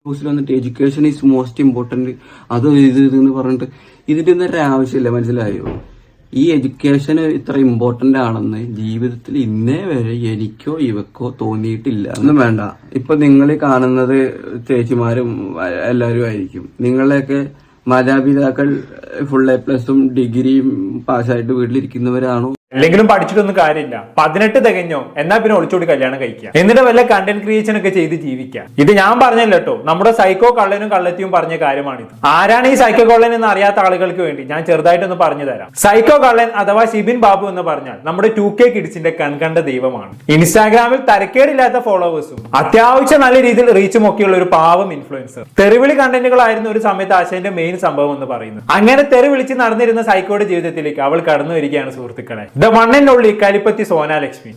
ന്യൂസിൽ വന്നിട്ട് education is most important അത് ഇതെന്ന് പറഞ്ഞിട്ട് ഇതിന്റെ ഒന്നും ഒരു ആവശ്യമില്ല. മനസ്സിലായോ? ഈ എഡ്യൂക്കേഷൻ ഇത്ര ഇമ്പോർട്ടന്റ് ആണെന്ന് ജീവിതത്തിൽ ഇന്നേ വരെ എനിക്കോ ഇവക്കോ തോന്നിയിട്ടില്ല. ഒന്നും വേണ്ട. ഇപ്പൊ നിങ്ങൾ കാണുന്നത് ചേച്ചിമാരും എല്ലാവരും ആയിരിക്കും. നിങ്ങളെയൊക്കെ മാതാപിതാക്കൾ ഫുൾ A+ഉം ഡിഗ്രിയും പാസ്സായിട്ട് വീട്ടിലിരിക്കുന്നവരാണോ? അല്ലെങ്കിലും പഠിച്ചിട്ടൊന്നും കാര്യമില്ല. 18 തികഞ്ഞോ എന്നാ പിന്നെ ഒളിച്ചോടി കല്യാണം കഴിക്കുക, എന്നിട്ട് വല്ല കണ്ടന്റ് ക്രിയേഷൻ ഒക്കെ ചെയ്ത് ജീവിക്കാം. ഇത് ഞാൻ പറഞ്ഞല്ലോ കേട്ടോ, നമ്മുടെ സൈക്കോ കള്ളനും കള്ളത്തിയും പറഞ്ഞ കാര്യമാണിത്. ആരാണ് ഈ സൈക്കോ കള്ളൻ എന്ന് അറിയാത്ത ആളുകൾക്ക് വേണ്ടി ഞാൻ ചെറുതായിട്ടൊന്ന് പറഞ്ഞു തരാം. സൈക്കോ കള്ളൻ അഥവാ ഷിബിൻ ബാബു എന്ന് പറഞ്ഞാൽ നമ്മുടെ 2K കിഡ്സിന്റെ കൺകണ്ട ദൈവമാണ്. ഇൻസ്റ്റാഗ്രാമിൽ തരക്കേടില്ലാത്ത ഫോളോവേഴ്സും അത്യാവശ്യം നല്ല രീതിയിൽ റീച്ചും ഒക്കെയുള്ള ഒരു പാവം ഇൻഫ്ലുവൻസർ. തെറിവിളി കണ്ടന്റുകളായിരുന്നു ഒരു സമയത്ത് ആശയന്റെ മെയിൻ സംഭവം എന്ന് പറയുന്നത്. അങ്ങനെ തെറി വിളിച്ച് നടന്നിരുന്ന സൈക്കോയുടെ ജീവിതത്തിലേക്ക് അവൾ കടന്നു വരികയാണ് സുഹൃത്തുക്കളെ. ദ വൺ ആൻഡ് ഓൺലി കലിപ്പത്തി സോനാലക്ഷ്മി.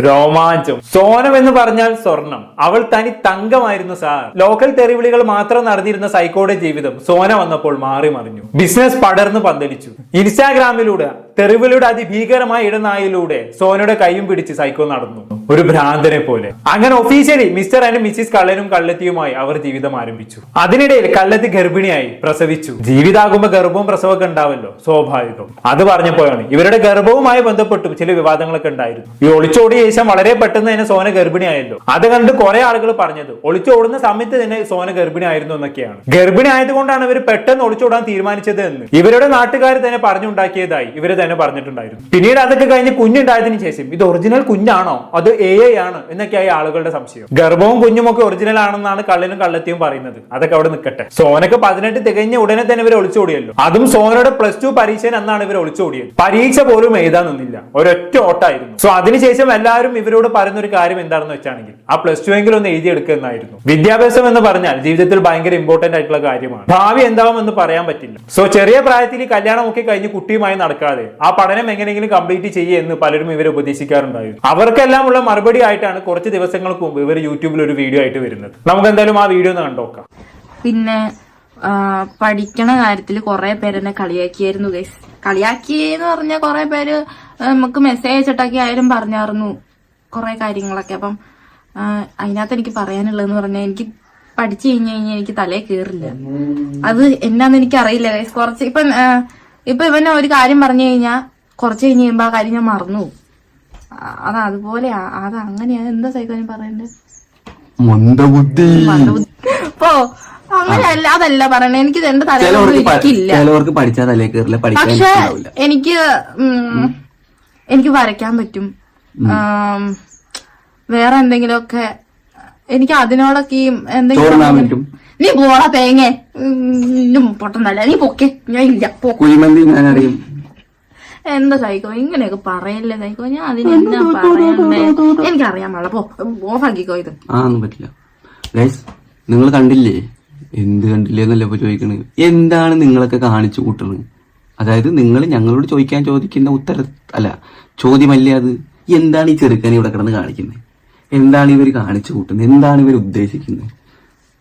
രോമാഞ്ചം. സോനം എന്ന് പറഞ്ഞാൽ സ്വർണം. അവൾ തനി തങ്കമായിരുന്നു സാർ. ലോക്കൽ തെറിവിളികൾ മാത്രം നടന്നിരുന്ന സൈക്കോയുടെ ജീവിതം സോന വന്നപ്പോൾ മാറി മറിഞ്ഞു. ബിസിനസ് പടർന്നു പന്തലിച്ചു. ഇൻസ്റ്റാഗ്രാമിലൂടെ തെറിവിളിയുടെ അതിഭീകരമായ ഇടനായിലൂടെ സോനയുടെ കൈയും പിടിച്ച് സൈക്കോ നടന്നു, ഒരു ഭ്രാന്തനെ പോലെ. അങ്ങനെ ഒഫീഷ്യലി മിസ്റ്റർ ആൻഡ് മിസ്സിസ് കള്ളനും കള്ളത്തിയുമായി അവർ ജീവിതം ആരംഭിച്ചു. അതിനിടയിൽ കള്ളത്തി ഗർഭിണിയായി പ്രസവിച്ചു. ജീവിതാകുമ്പോ ഗർഭവും പ്രസവമൊക്കെ ഉണ്ടാവല്ലോ, സ്വാഭാവികം. അത് പറഞ്ഞപ്പോഴാണ് ഇവരുടെ ഗർഭവുമായി ബന്ധപ്പെട്ടും ചില വിവാദങ്ങളൊക്കെ ഉണ്ടായിരുന്നു. ഈ ഒളിച്ചോടിയ ശേഷം വളരെ പെട്ടെന്ന് തന്നെ സോന ഗർഭിണിയായല്ലോ. അത് കണ്ട് കുറെ ആളുകൾ പറഞ്ഞത് ഒളിച്ചോടുന്ന സമയത്ത് തന്നെ സോന ഗർഭിണിയായിരുന്നു എന്നൊക്കെയാണ്. ഗർഭിണി ആയതുകൊണ്ടാണ് ഇവർ പെട്ടെന്ന് ഒളിച്ചോടാൻ തീരുമാനിച്ചത് എന്ന് ഇവരുടെ നാട്ടുകാർ തന്നെ പറഞ്ഞുണ്ടാക്കിയതായി ഇവര് തന്നെ പറഞ്ഞിട്ടുണ്ടായിരുന്നു. പിന്നീട് അതൊക്കെ കഴിഞ്ഞ് കുഞ്ഞുണ്ടായതിനു ശേഷം ഇത് ഒറിജിനൽ കുഞ്ഞാണോ അത് AI ആണ് എന്നൊക്കെയായി ആളുകളുടെ സംശയം. ഗർഭവും കുഞ്ഞും ഒക്കെ ഒറിജിനൽ ആണെന്നാണ് കള്ളനും കള്ളത്തിയും പറയുന്നത്. അതൊക്കെ അവിടെ നിൽക്കട്ടെ. സോനക്ക് 18 തികഞ്ഞ ഉടനെ തന്നെ ഇവർ ഒളിച്ചോടിയല്ലോ. അതും സോനയുടെ +2 പരീക്ഷ അന്നാണ് ഇവർ ഒളിച്ചോടിയത്. പരീക്ഷ പോലും എഴുതാൻ നിന്നില്ല, ഒരൊറ്റ ഓട്ടായിരുന്നു. സോ അതിനുശേഷം എല്ലാവരും ഇവരോട് പറയുന്ന ഒരു കാര്യം എന്താണെന്ന് വെച്ചാണെങ്കിൽ ആ +2 എങ്കിലും ഒന്ന് എഴുതിയെടുക്കുക എന്നായിരുന്നു. വിദ്യാഭ്യാസം എന്ന് പറഞ്ഞാൽ ജീവിതത്തിൽ ഭയങ്കര ഇമ്പോർട്ടന്റ് ആയിട്ടുള്ള കാര്യമാണ്. ഭാവി എന്താവും എന്ന് പറയാൻ പറ്റില്ല. സോ ചെറിയ പ്രായത്തിൽ കല്യാണം ഒക്കെ കഴിഞ്ഞ് കുട്ടിയുമായി നടക്കാതെ ആ പഠനം എങ്ങനെയെങ്കിലും കംപ്ലീറ്റ് ചെയ്യുക എന്ന് പലരും ഇവരെ ഉപദേശിക്കാറുണ്ടായിരുന്നു. അവർക്കെല്ലാം ഉള്ള മറുപടി ആയിട്ടാണ് കുറച്ച് ദിവസങ്ങൾക്ക് മുമ്പ് ഇവർ യൂട്യൂബിൽ ഒരു വീഡിയോ ആയിട്ട് വരുന്നത്. നമുക്ക് എന്തായാലും ആ വീഡിയോ ഒന്ന് കണ്ടോക്കാം. പിന്നെ പഠിക്കണ കാര്യത്തിൽ കുറെ പേര് എന്നെ കളിയാക്കിയായിരുന്നു ഗൈസ്. കളിയാക്കിയെന്ന് പറഞ്ഞാൽ കുറെ പേര് നമുക്ക് മെസ്സേജ് അയച്ചിട്ടൊക്കെ ആയാലും പറഞ്ഞായിരുന്നു കുറെ കാര്യങ്ങളൊക്കെ. അപ്പം അതിനകത്ത് എനിക്ക് പറയാനുള്ളതെന്ന് പറഞ്ഞാൽ എനിക്ക് പഠിച്ചു കഴിഞ്ഞാൽ എനിക്ക് തലേ കയറില്ല. അത് എന്നാന്ന് എനിക്ക് അറിയില്ല ഗൈസ്. കുറച്ച് ഇപ്പൊ ഇവനെ ഒരു കാര്യം പറഞ്ഞു കഴിഞ്ഞാൽ കുറച്ച് കഴിഞ്ഞ് കഴിയുമ്പോ ആ കാര്യം ഞാൻ മറന്നു. അതുപോലെ അത് അങ്ങനെയാണ്. എന്താ സൈക്കോന് പറയണ്ടേ? ഇപ്പോ അങ്ങനെയല്ല, അതല്ല പറയണേ. എനിക്ക് എന്റെ തലയിലൊന്നും ഇരിക്കില്ല. പക്ഷെ എനിക്ക് വരയ്ക്കാൻ പറ്റും. വേറെ എന്തെങ്കിലുമൊക്കെ എനിക്ക് അതിനോടൊക്കെ എന്തെങ്കിലും നീ പോടാ തേങ്ങ പൊട്ടന്നല്ല നീ പൊക്കെ ഞാൻ ഇല്ല എന്താ സൈക്കോ ഇങ്ങനെയൊക്കെ പറയല്ലേ സൈക്കോ? ഞാൻ അതിനെന്താ പറയണ്ടേ? എനിക്കറിയാൻ പാടില്ല. പോ ഓഫാക്കിക്കോ. ഇത് ഒന്നും പറ്റില്ല. നിങ്ങൾ കണ്ടില്ലേ? എന്ത് കണ്ടില്ലേ എന്നല്ല ഇപ്പൊ ചോദിക്കണത്. എന്താണ് നിങ്ങളൊക്കെ കാണിച്ചു കൂട്ടണത്? അതായത് നിങ്ങൾ ഞങ്ങളോട് ചോദിക്കുന്ന ചോദ്യമല്ലേ അത്. എന്താണ് ഈ ചെറുക്കൻ ഇവിടെ കിടന്ന് കാണിക്കുന്നത്? എന്താണ് ഇവർ കാണിച്ചു കൂട്ടുന്നത്? എന്താണ് ഇവർ ഉദ്ദേശിക്കുന്നത്?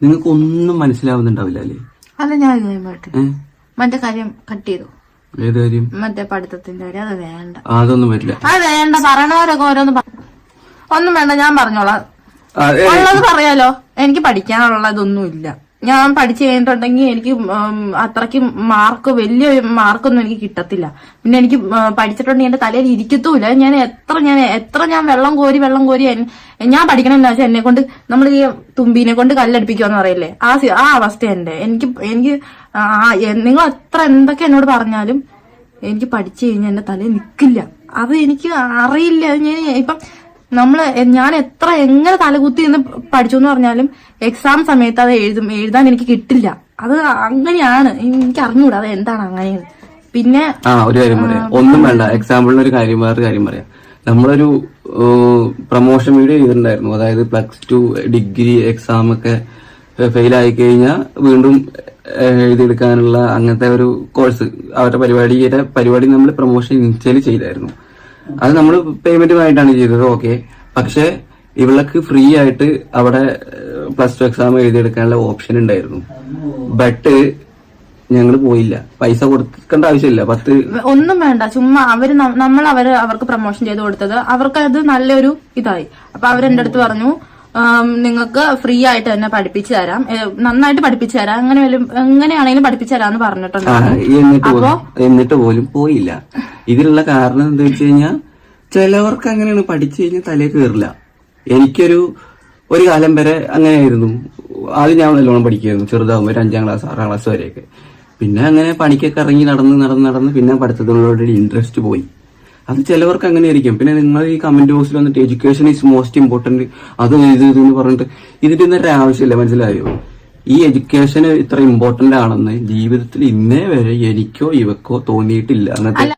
നിങ്ങൾക്ക് ഒന്നും മനസ്സിലാവുന്നുണ്ടാവില്ല അല്ലേ? അല്ല ഞാൻ മറ്റേ കാര്യം കട്ട് ചെയ്തു. ഏത് കാര്യം? മറ്റേ പഠിത്തത്തിന്റെ കാര്യം. അത് വേണ്ട, അതൊന്നും പറ്റില്ല. അത് വേണ്ട. പറയണവരൊക്കെ ഓരോന്ന് ഒന്നും വേണ്ട, ഞാൻ പറഞ്ഞോളാം. ഉള്ളത് പറയാലോ. എനിക്ക് പഠിക്കാനുള്ളതൊന്നും ഇല്ല. ഞാൻ പഠിച്ചു കഴിഞ്ഞിട്ടുണ്ടെങ്കിൽ എനിക്ക് അത്രയ്ക്ക് വലിയ മാർക്കൊന്നും എനിക്ക് കിട്ടത്തില്ല. പിന്നെ എനിക്ക് പഠിച്ചിട്ടുണ്ടെങ്കിൽ എന്റെ തലയിൽ ഇരിക്കത്തുമില്ല. എത്ര ഞാൻ വെള്ളം കോരി ഞാൻ പഠിക്കണമെന്ന് വെച്ചാൽ എന്നെ കൊണ്ട് നമ്മൾ ഈ തുമ്പീനെ കൊണ്ട് കല്ലടിപ്പിക്കുമെന്ന് പറയില്ലേ, ആ അവസ്ഥ എന്റെ. എനിക്ക് നിങ്ങൾ എത്ര എന്തൊക്കെ എന്നോട് പറഞ്ഞാലും എനിക്ക് പഠിച്ചു കഴിഞ്ഞാൽ എന്റെ തലയിൽ നിൽക്കില്ല. അത് എനിക്ക് അറിയില്ല. ഇപ്പം ഞാൻ എങ്ങനെ തലകുത്തി എന്ന് പഠിച്ചു എന്ന് പറഞ്ഞാലും എക്സാം സമയത്ത് അത് എഴുതാൻ എനിക്ക് കിട്ടില്ല. അത് അങ്ങനെയാണ്. എനിക്ക് അറിഞ്ഞൂടാ അത് എന്താണ് അങ്ങനെയാണ്. പിന്നെ ഒരു കാര്യം പറയാം, ഒന്നും വേണ്ട. എക്സാമ്പിളിന് ഒരു കാര്യം, വേറൊരു കാര്യം പറയാം. നമ്മളൊരു പ്രൊമോഷൻ വീഡിയോ ചെയ്തിട്ടുണ്ടായിരുന്നു. അതായത് +2 ഡിഗ്രി എക്സാം ഒക്കെ ഫെയിൽ ആയി കഴിഞ്ഞാൽ വീണ്ടും എഴുതിയെടുക്കാനുള്ള അങ്ങനത്തെ ഒരു കോഴ്സ് അവരുടെ പരിപാടി നമ്മൾ പ്രൊമോഷൻ ഇൻസ്റ്റയിൽ ചെയ്തായിരുന്നു. അത് നമ്മൾ പേയ്മെന്റുമായിട്ടാണ് ചെയ്തത്. ഓക്കെ, പക്ഷെ ഇവൾക്ക് ഫ്രീ ആയിട്ട് അവിടെ +2 എക്സാം എഴുതിയെടുക്കാനുള്ള ഓപ്ഷൻ ഉണ്ടായിരുന്നു. ബട്ട് ഞങ്ങൾ പോയില്ല. പൈസ കൊടുക്കേണ്ട ആവശ്യമില്ല. ഒന്നും വേണ്ട. ചുമ്മാ അവർക്ക് പ്രൊമോഷൻ ചെയ്ത് കൊടുത്തത് അവർക്ക് അത് നല്ലൊരു ഇതായി. അപ്പൊ അവരെന്റെ അടുത്ത് പറഞ്ഞു നിങ്ങൾക്ക് ഫ്രീ ആയിട്ട് തന്നെ പഠിപ്പിച്ചു തരാം, നന്നായിട്ട് പഠിപ്പിച്ചു തരാം, എങ്ങനെയാണെങ്കിലും പഠിപ്പിച്ചു തരാന്ന് പറഞ്ഞിട്ടുണ്ട്. എന്നിട്ട് പോലും പോയില്ല. ഇതിലുള്ള കാരണം എന്താ വെച്ച് കഴിഞ്ഞാൽ ചിലവർക്ക് അങ്ങനെയാണ്, പഠിച്ചു കഴിഞ്ഞാൽ തലേ കയറില്ല. എനിക്കൊരു കാലം വരെ അങ്ങനെയായിരുന്നു. ആദ്യം ഞാൻ നല്ലോണം പഠിക്കുമായിരുന്നു, ചെറുതാകുമ്പോൾ ഒരു 5ാം ക്ലാസ് 6ാം ക്ലാസ് വരെയൊക്കെ. പിന്നെ അങ്ങനെ പണിക്കൊക്കെ ഇറങ്ങി നടന്ന് പിന്നെ പഠിത്തത്തിനോട് ഇൻട്രസ്റ്റ് പോയി. അത് ചിലവർക്ക് അങ്ങനെ ആയിരിക്കും. പിന്നെ നിങ്ങൾ ഈ കമന്റ് ബോക്സിൽ വന്നിട്ട് എഡ്യൂക്കേഷൻ ഈസ് മോസ്റ്റ് ഇമ്പോർട്ടന്റ് അത് എന്ന് പറഞ്ഞിട്ട് ഇതിന്റെ ഒന്നും ഒരു ആവശ്യമില്ല, മനസ്സിലായോ? ഈ എഡ്യൂക്കേഷൻ ഇത്ര ഇമ്പോർട്ടന്റ് ആണെന്ന് ജീവിതത്തിൽ ഇന്നേ വരെ എനിക്കോ ഇവക്കോ തോന്നിയിട്ടില്ല. അങ്ങനത്തെ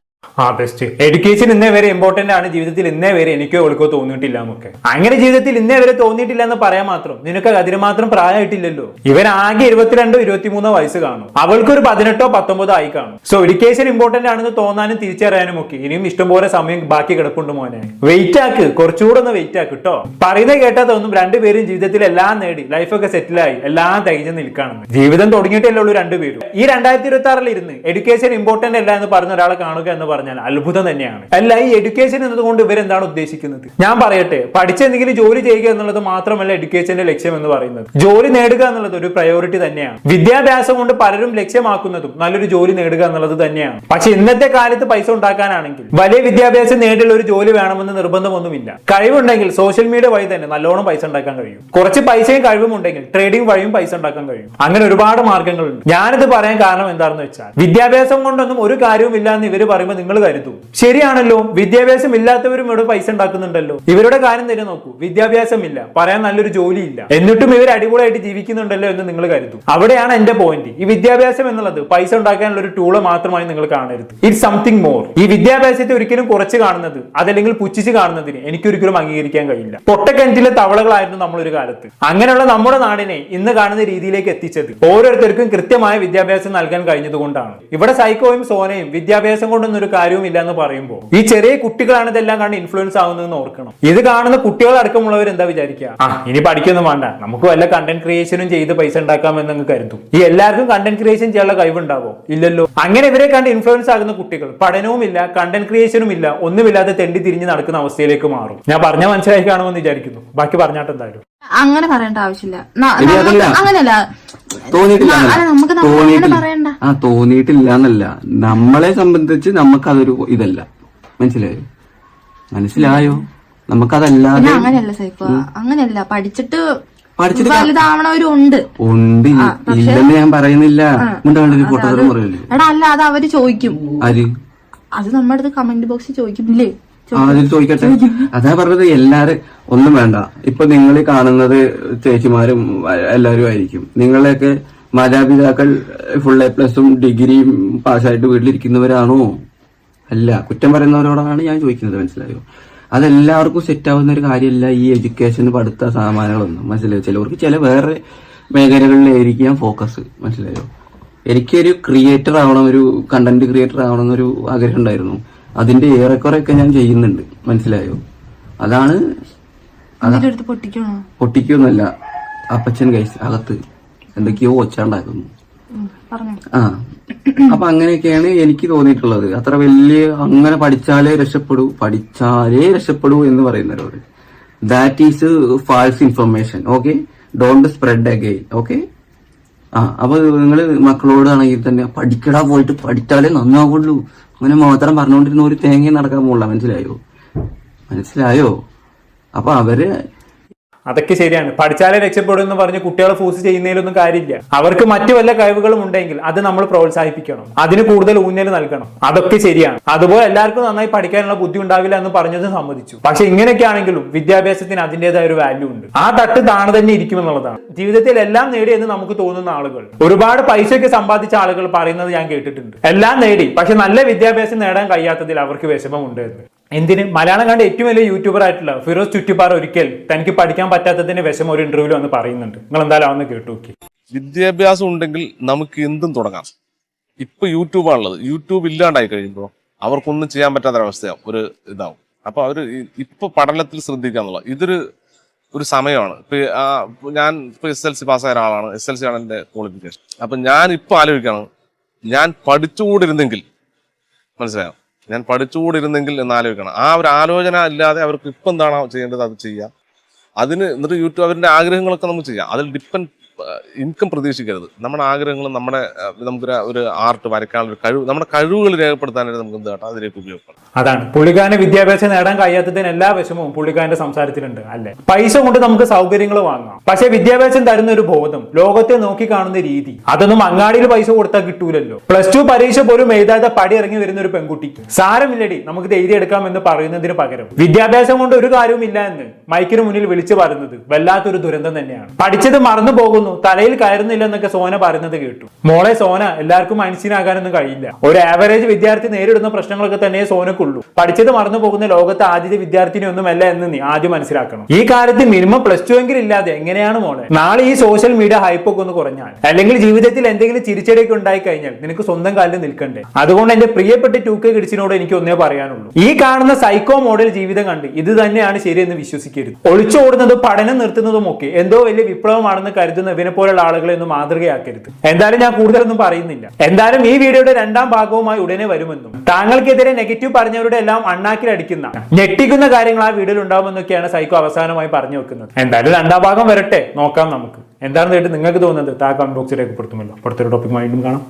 ബെസ്റ്റ് എഡ്യൂക്കേഷൻ ഇന്നേ വരെ ഇമ്പോർട്ടന്റ് ആണ് ജീവിതത്തിൽ ഇന്നേ വരെ എനിക്കോ അവൾക്കോ തോന്നിയിട്ടില്ല എന്നൊക്കെ. അങ്ങനെ ജീവിതത്തിൽ ഇന്നേ വരെ തോന്നിയിട്ടില്ല എന്ന് പറയാൻ മാത്രം നിനക്ക് അതിന് മാത്രം പ്രായമായിട്ടില്ലല്ലോ. ഇവൻ ആകെ 22 23 വയസ്സ് കാണും, അവൾക്കൊരു 18 19 ആയി കാണും. സോ എഡ്യൂക്കേഷൻ ഇമ്പോർട്ടന്റ് ആണെന്ന് തോന്നാനും തിരിച്ചറിയാനും ഒക്കെ ഇനിയും ഇഷ്ടംപോലെ സമയം ബാക്കി കിടപ്പുണ്ട് മോനെ. വെയിറ്റ് ആക്ക്, കുറച്ചുകൂടെ ഒന്ന് വെയിറ്റ് ആക്ക് കേട്ടോ. പറയുന്നത് കേട്ടാ തോന്നും രണ്ടുപേരും ജീവിതത്തിൽ എല്ലാം നേടി ലൈഫൊക്കെ സെറ്റിലായി എല്ലാം തികഞ്ഞു നിൽക്കാണെന്ന്. ജീവിതം തുടങ്ങിയിട്ടല്ലേ ഉള്ളൂ രണ്ടുപേരും. ഈ 2026 ഇരുന്ന് എഡ്യൂക്കേഷൻ ഇമ്പോർട്ടന്റ് അല്ല എന്ന് പറഞ്ഞ ഒരാളെ കാണുക എന്ന് പറഞ്ഞാൽ അത്ഭുതം തന്നെയാണ്. അല്ല, ഈ എഡ്യൂക്കേഷൻ എന്നതുകൊണ്ട് ഇവരെന്താണ് ഉദ്ദേശിക്കുന്നത്? ഞാൻ പറയട്ടെ, പഠിച്ചെന്തെങ്കിലും ജോലി ചെയ്യുക എന്നുള്ളത് മാത്രമല്ല എഡ്യൂക്കേഷന്റെ ലക്ഷ്യം എന്ന് പറയുന്നത്. ജോലി നേടുക എന്നുള്ളത് ഒരു പ്രയോറിറ്റി തന്നെയാണ്. വിദ്യാഭ്യാസം കൊണ്ട് പലരും ലക്ഷ്യമാക്കുന്നതും നല്ലൊരു ജോലി നേടുക എന്നുള്ളത് തന്നെയാണ്. പക്ഷെ ഇന്നത്തെ കാലത്ത് പൈസ ഉണ്ടാക്കാനാണെങ്കിൽ വലിയ വിദ്യാഭ്യാസം നേടിയുള്ള ഒരു ജോലി വേണമെന്ന് നിർബന്ധമൊന്നുമില്ല. കഴിവുണ്ടെങ്കിൽ സോഷ്യൽ മീഡിയ വഴി തന്നെ നല്ലോണം പൈസ ഉണ്ടാക്കാൻ കഴിയും. കുറച്ച് പൈസയും കഴിവും ഉണ്ടെങ്കിൽ ട്രേഡിംഗ് വഴിയും പൈസ ഉണ്ടാക്കാൻ കഴിയും. അങ്ങനെ ഒരുപാട് മാർഗങ്ങളുണ്ട്. ഞാനിത് പറയാൻ കാരണം എന്താണെന്ന് വെച്ചാൽ വിദ്യാഭ്യാസം കൊണ്ടൊന്നും ഒരു കാര്യവും ഇല്ല എന്ന് ഇവര് പറയുമ്പോൾ നിങ്ങൾ കരുതും ശരിയാണല്ലോ, വിദ്യാഭ്യാസം ഇല്ലാത്തവരും ഇവിടെ പൈസ ഉണ്ടാക്കുന്നുണ്ടല്ലോ. ഇവരുടെ കാര്യം തന്നെ നോക്കൂ, വിദ്യാഭ്യാസം ഇല്ല, പറയാൻ നല്ലൊരു ജോലി ഇല്ല, എന്നിട്ടും ഇവർ അടിപൊളിയായിട്ട് ജീവിക്കുന്നുണ്ടല്ലോ എന്ന് നിങ്ങൾ കരുതും. അവിടെയാണ് എന്റെ പോയിന്റ്. ഈ വിദ്യാഭ്യാസം എന്നുള്ളത് പൈസ ഉണ്ടാക്കാനുള്ള ഒരു ടൂള് മാത്രമായി നിങ്ങൾ കാണരുത്. It's something more. ഈ വിദ്യാഭ്യാസത്തെ ഒരിക്കലും കുറച്ച് കാണുന്നത് അതല്ലെങ്കിൽ പുച്ഛിച്ച് കാണുന്നതിന് എനിക്കൊരിക്കലും അംഗീകരിക്കാൻ കഴിയില്ല. പൊട്ടക്കിണറ്റിലെ തവളകളായിരുന്നു നമ്മളൊരു കാലത്ത്. അങ്ങനെയുള്ള നമ്മുടെ നാടിനെ ഇന്ന് കാണുന്ന രീതിയിലേക്ക് എത്തിച്ചത് ഓരോരുത്തർക്കും കൃത്യമായ വിദ്യാഭ്യാസം നൽകാൻ കഴിഞ്ഞതുകൊണ്ടാണ്. ഇവിടെ സൈക്കോയും സോനയും വിദ്യാഭ്യാസം കൊണ്ടൊന്നും ഒരു കാര്യവും ഇല്ല എന്ന് പറയുമ്പോൾ ഈ ചെറിയ കുട്ടികളാണ് ഇതെല്ലാം കാണി ഇൻഫ്ലുവൻസ് ആവുന്നതെന്ന് ഓർക്കണം. ഇത് കാണുന്ന കുട്ടികളടക്കമുള്ളവർ എന്താ വിചാരിക്കുക, ഇനി പഠിക്കൊന്നും വേണ്ട, നമുക്ക് വല്ല കണ്ടന്റ് ക്രിയേഷനും ചെയ്ത് പൈസ ഉണ്ടാക്കാമെന്ന് കരുതും. ഈ എല്ലാവർക്കും കണ്ടന്റ് ക്രിയേഷൻ ചെയ്യാനുള്ള കഴിവുണ്ടാവോ? ഇല്ലല്ലോ. അങ്ങനെ ഇവരെ കണ്ട് ഇൻഫ്ലുവൻസ് ആകുന്ന കുട്ടികൾ പഠനവും ഇല്ല, കണ്ടന്റ് ക്രിയേഷനും ഇല്ല, ഒന്നുമില്ലാതെ തെണ്ടി തിരിഞ്ഞ് നടക്കുന്ന അവസ്ഥയിലേക്ക് മാറും. ഞാൻ പറഞ്ഞ മനസ്സിലാക്കി കാണുമെന്ന് വിചാരിക്കുന്നു. ബാക്കി പറഞ്ഞാട്ട് എന്തായാലും അങ്ങനെ പറയേണ്ട ആവശ്യമില്ല. അങ്ങനെയല്ല, തോന്നിയിട്ടില്ല എന്നല്ല, നമ്മളെ സംബന്ധിച്ച് നമുക്കതൊരു ഇതല്ല. മനസ്സിലായോ? നമുക്കതല്ലാതെ അങ്ങനെയല്ല സൈക്കോ, അങ്ങനെയല്ല. പഠിച്ചിട്ട് വലുതാവണവരുണ്ട് ഇല്ലെന്ന് ഞാൻ പറയുന്നില്ല. എടാ അല്ല, അത് അവര് ചോദിക്കും. അത് നമ്മുടെ അടുത്ത് കമന്റ് ബോക്സിൽ ചോദിക്കുന്നില്ലേ? ചോദിക്കട്ടെ. അതാ പറഞ്ഞത്, എല്ലാരും ഒന്നും വേണ്ട. ഇപ്പൊ നിങ്ങൾ കാണുന്നത് ചേച്ചിമാരും എല്ലാവരും ആയിരിക്കും. നിങ്ങളെയൊക്കെ മാതാപിതാക്കൾ ഫുൾ A+ഉം ഡിഗ്രിയും പാസ്സായിട്ട് വീട്ടിലിരിക്കുന്നവരാണോ? അല്ല, കുറ്റം പറയുന്നവരോടാണ് ഞാൻ ചോദിക്കുന്നത്. മനസ്സിലായോ? അതെല്ലാവർക്കും സെറ്റ് ആവുന്ന ഒരു കാര്യമല്ല ഈ എഡ്യൂക്കേഷൻ, പഠിത്ത സാമാനങ്ങളൊന്നും. മനസ്സിലായോ? ചിലവർക്ക് ചില വേറെ മേഖലകളിലായിരിക്കാം ഫോക്കസ്. മനസ്സിലായോ? എനിക്കൊരു ക്രിയേറ്റർ ആവണം, ഒരു കണ്ടന്റ് ക്രിയേറ്റർ ആവണം എന്നൊരു ആഗ്രഹം ഉണ്ടായിരുന്നു. അതിന്റെ ഏറെക്കുറെയൊക്കെ ഞാൻ ചെയ്യുന്നുണ്ട്. മനസ്സിലായോ? അതാണ്. പൊട്ടിക്കൊന്നുമല്ല, അപ്പച്ചൻ കൈസ് അകത്ത് എന്തൊക്കെയോ ഒച്ചാണ്ടാക്കുന്നു. അപ്പൊ അങ്ങനെയൊക്കെയാണ് എനിക്ക് തോന്നിയിട്ടുള്ളത്. അത്ര വലിയ അങ്ങനെ പഠിച്ചാലേ രക്ഷപ്പെടൂ എന്ന് പറയുന്നവരോട് that is false information. Okay, don't spread again. Okay. അപ്പൊ നിങ്ങൾ മക്കളോടാണെങ്കിൽ തന്നെ പഠിക്കടാ, പോയിട്ട് പഠിച്ചാലേ നന്നാവുള്ളൂ, അങ്ങനെ മാത്രം പറഞ്ഞുകൊണ്ടിരുന്ന ഒരു തേങ്ങ നടക്കാൻ പോകില്ല. മനസ്സിലായോ? അപ്പൊ അവര് അതൊക്കെ ശരിയാണ്. പഠിച്ചാലേ രക്ഷപ്പെടും എന്ന് പറഞ്ഞ് കുട്ടികളെ ഫോഴ്സ് ചെയ്യുന്നതിലൊന്നും കാര്യമില്ല. അവർക്ക് മറ്റു വല്ല കഴിവുകളും ഉണ്ടെങ്കിൽ അത് നമ്മൾ പ്രോത്സാഹിപ്പിക്കണം, അതിന് കൂടുതൽ ഊന്നൽ നൽകണം. അതൊക്കെ ശരിയാണ്. അതുപോലെ എല്ലാവർക്കും നന്നായി പഠിക്കാനുള്ള ബുദ്ധി ഉണ്ടാവില്ല എന്ന് പറഞ്ഞത് സമ്മതിച്ചു. പക്ഷെ ഇങ്ങനെയൊക്കെ ആണെങ്കിലും വിദ്യാഭ്യാസത്തിന് അതിന്റേതായ ഒരു വാല്യൂ ഉണ്ട്. ആ തട്ട് താണു തന്നെ ഇരിക്കുമെന്നുള്ളതാണ്. ജീവിതത്തിൽ എല്ലാം നേടി എന്ന് നമുക്ക് തോന്നുന്ന ആളുകൾ, ഒരുപാട് പൈസയൊക്കെ സമ്പാദിച്ച ആളുകൾ പറയുന്നത് ഞാൻ കേട്ടിട്ടുണ്ട്. എല്ലാം നേടി, പക്ഷെ നല്ല വിദ്യാഭ്യാസം നേടാൻ കഴിയാത്തതിൽ അവർക്ക് വിഷമമുണ്ട് എന്ന്. എന്തിന്? മലയാളം കണ്ട ഏറ്റവും വലിയ യൂട്യൂബർ ആയിട്ടുള്ള ഫിറോസ് ചുറ്റിപ്പാറ ഒരിക്കൽ തനിക്ക് പഠിക്കാൻ പറ്റാത്തതിന്റെ വിഷമം ഒരു ഇന്റർവ്യൂവിൽ വന്ന് പറയുന്നുണ്ട്. നിങ്ങൾ എന്തായാലും അതൊന്ന് കേട്ടു നോക്കി. വിദ്യാഭ്യാസം ഉണ്ടെങ്കിൽ നമുക്ക് എന്തും തുടങ്ങാം. ഇപ്പൊ യൂട്യൂബാണുള്ളത്. യൂട്യൂബ് ഇല്ലാണ്ടായി കഴിയുമ്പോൾ അവർക്കൊന്നും ചെയ്യാൻ പറ്റാത്തൊരവസ്ഥയാവും, ഒരു ഇതാവും. അപ്പൊ അവര് ഇപ്പൊ പഠനത്തിൽ ശ്രദ്ധിക്കുക എന്നുള്ള ഒരു സമയമാണ്. ഞാൻ ഇപ്പൊ SLC പാസ്സായ ഒരാളാണ്. SLC ആണ് എന്റെ ക്വാളിഫിക്കേഷൻ. അപ്പൊ ഞാൻ ഇപ്പൊ ആലോചിക്കാണ്, ഞാൻ പഠിച്ചുകൂടിരുന്നെങ്കിൽ, മനസ്സിലായോ, ഞാൻ പഠിച്ചുകൂടിരുന്നെങ്കിൽ എന്ന് ആലോചിക്കണം. ആ ഒരു ആലോചന ഇല്ലാതെ അവർക്ക് ഇപ്പം എന്താണോ ചെയ്യേണ്ടത് അത് ചെയ്യാം. അതിന് എന്നിട്ട് യൂട്യൂബ് അവരുടെ ആഗ്രഹങ്ങളൊക്കെ നമുക്ക് ചെയ്യാം. അതിൽ ഇൻകം പ്രതീക്ഷിക്കരുത്. നമ്മുടെ ആഗ്രഹങ്ങളും നമ്മുടെ നമുക്കൊരു ഒരു ആർട്ട് വരയ്ക്കാനുള്ള ഒരു കഴിവ്, നമ്മുടെ കഴിവുകൾ രേഖപ്പെടുത്താനായിട്ട് നമുക്ക് എന്ത് കേട്ടോ അതിലേക്ക് ഉപയോഗപ്പെടാം. അതാണ് പുള്ളിക്കാരന് വിദ്യാഭ്യാസം നേടാൻ കഴിയാത്തതിന് എല്ലാ വശവും പുള്ളിക്കാരന്റെ സംസാരത്തിലുണ്ട് അല്ലെ. പൈസ കൊണ്ട് നമുക്ക് സൗകര്യങ്ങൾ വാങ്ങാം, പക്ഷെ വിദ്യാഭ്യാസം തരുന്ന ഒരു ബോധം, ലോകത്തെ നോക്കി കാണുന്ന രീതി, അതൊന്നും അങ്ങാടിയിൽ പൈസ കൊടുത്താൽ കിട്ടൂലല്ലോ. +2 പരീക്ഷ പോലും എഴുതാതെ പടി ഇറങ്ങി വരുന്ന ഒരു പെൺകുട്ടിക്ക് സാരമില്ലടി നമുക്ക് ധൈര്യം എടുക്കാം എന്ന് പറയുന്നതിന് പകരം വിദ്യാഭ്യാസം കൊണ്ട് ഒരു കാര്യവുമില്ല എന്ന് മൈക്കിന് മുന്നിൽ വിളിച്ചു പറയുന്നത് വല്ലാത്തൊരു ദുരന്തം തന്നെയാണ്. പഠിച്ചത് മറന്നു പോകുന്നു, തലയിൽ കയറുന്നില്ല എന്നൊക്കെ സോന പറയുന്നത് കേട്ടു. മോളെ സോന, എല്ലാവർക്കും മനുഷ്യനാകാനൊന്നും കഴിയില്ല. ഒരു ആവറേജ് വിദ്യാർത്ഥി നേരിടുന്ന പ്രശ്നങ്ങളൊക്കെ തന്നെ സോനക്കുള്ളൂ. പഠിച്ചത് മറന്നു പോകുന്ന ലോകത്തെ ആദ്യത്തെ വിദ്യാർത്ഥിനി ഒന്നുമല്ല എന്ന് നീ ആദ്യം മനസ്സിലാക്കണം. ഈ കാര്യത്തിൽ മിനിമം +2 എങ്കിലും ഇല്ലാതെ എങ്ങനെയാണ് മോളെ? നാളെ ഈ സോഷ്യൽ മീഡിയ ഹൈപ്പൊക്കെ ഒന്ന് കുറഞ്ഞാൽ, അല്ലെങ്കിൽ ജീവിതത്തിൽ എന്തെങ്കിലും ചിരിച്ചടിയൊക്കെ ഉണ്ടായി കഴിഞ്ഞാൽ നിനക്ക് സ്വന്തം കാലിൽ നിൽക്കണ്ടേ? അതുകൊണ്ട് എന്റെ പ്രിയപ്പെട്ട 2K കിഡ്സിനോട് എനിക്ക് ഒന്നേ പറയാനുള്ളൂ, ഈ കാണുന്ന സൈക്കോ മോഡൽ ജീവിതം കണ്ട് ഇത് തന്നെയാണ് ശരിയെന്ന് വിശ്വസിക്കരുത്. ഒളിച്ചോടുന്നതും പഠനം നിർത്തുന്നതും ഒക്കെ എന്തോ വലിയ വിപ്ലവമാണെന്ന് കരുതുന്ന ഇവനെ പോലുള്ള ആളുകളെ ഒന്നും മാതൃകയാക്കരുത്. എന്തായാലും ഞാൻ കൂടുതലൊന്നും പറയുന്നില്ല. എന്തായാലും ഈ വീഡിയോയുടെ 2ാം ഭാഗവുമായി ഉടനെ വരുമെന്നും താങ്കൾക്കെതിരെ നെഗറ്റീവ് പറഞ്ഞവരുടെ എല്ലാം അണ്ണാക്കിലടിക്കുന്ന ഞെട്ടിക്കുന്ന കാര്യങ്ങൾ ആ വീഡിയോയിൽ ഉണ്ടാവുമെന്നൊക്കെയാണ് സൈക്കോ അവസാനമായി പറഞ്ഞു വെക്കുന്നത്. എന്തായാലും 2ാം ഭാഗം വരട്ടെ, നോക്കാം നമുക്ക്. എന്താണെന്ന് കേട്ട് നിങ്ങൾക്ക് തോന്നുന്നത് താഴെ കമന്റ് ബോക്സിൽ രേഖപ്പെടുത്തുമല്ലോ. അടുത്തൊരു ടോപ്പിക്കുമായി വീണ്ടും കാണാം.